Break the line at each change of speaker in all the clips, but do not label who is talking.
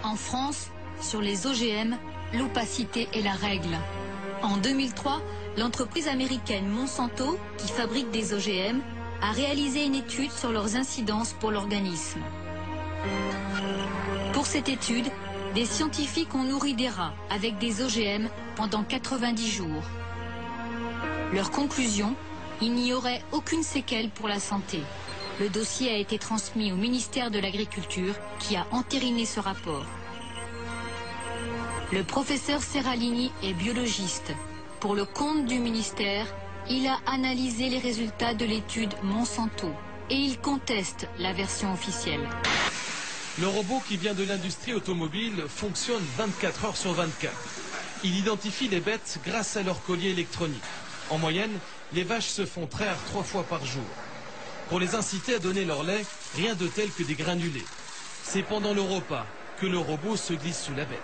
En France, sur les OGM, l'opacité est la règle. En 2003, l'entreprise américaine Monsanto, qui fabrique des OGM, a réalisé une étude sur leurs incidences pour l'organisme. Pour cette étude, des scientifiques ont nourri des rats avec des OGM pendant 90 jours. Leur conclusion, il n'y aurait aucune séquelle pour la santé. Le dossier a été transmis au ministère de l'Agriculture qui a entériné ce rapport. Le professeur Serralini est biologiste. Pour le compte du ministère, il a analysé les résultats de l'étude Monsanto et il conteste la version officielle.
Le robot qui vient de l'industrie automobile fonctionne 24 heures sur 24. Il identifie les bêtes grâce à leur collier électronique. En moyenne, les vaches se font traire 3 fois par jour. Pour les inciter à donner leur lait, rien de tel que des granulés. C'est pendant le repas que le robot se glisse sous la bête.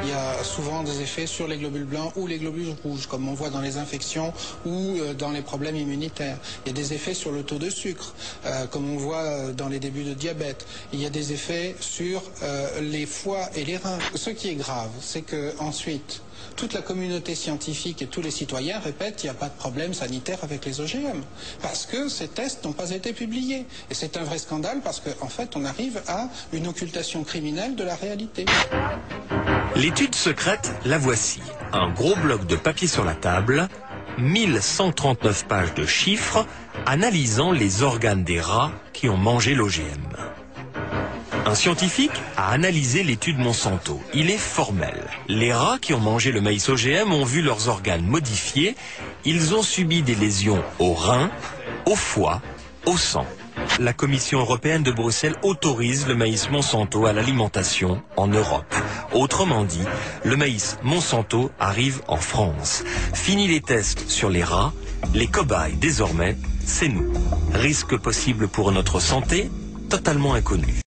Il y a souvent des effets sur les globules blancs ou les globules rouges, comme on voit dans les infections ou dans les problèmes immunitaires. Il y a des effets sur le taux de sucre, comme on voit dans les débuts de diabète. Il y a des effets sur les foies et les reins. Ce qui est grave, c'est que ensuite, toute la communauté scientifique et tous les citoyens répètent qu'il n'y a pas de problème sanitaire avec les OGM, parce que ces tests n'ont pas été publiés. Et c'est un vrai scandale parce qu'en fait, on arrive à une occultation criminelle de la réalité.
L'étude secrète, la voici. Un gros bloc de papier sur la table, 1139 pages de chiffres analysant les organes des rats qui ont mangé l'OGM. Un scientifique a analysé l'étude Monsanto. Il est formel. Les rats qui ont mangé le maïs OGM ont vu leurs organes modifiés. Ils ont subi des lésions aux reins, au foie, au sang. La Commission européenne de Bruxelles autorise le maïs Monsanto à l'alimentation en Europe. Autrement dit, le maïs Monsanto arrive en France. Fini les tests sur les rats, les cobayes désormais, c'est nous. Risque possible pour notre santé, totalement inconnu.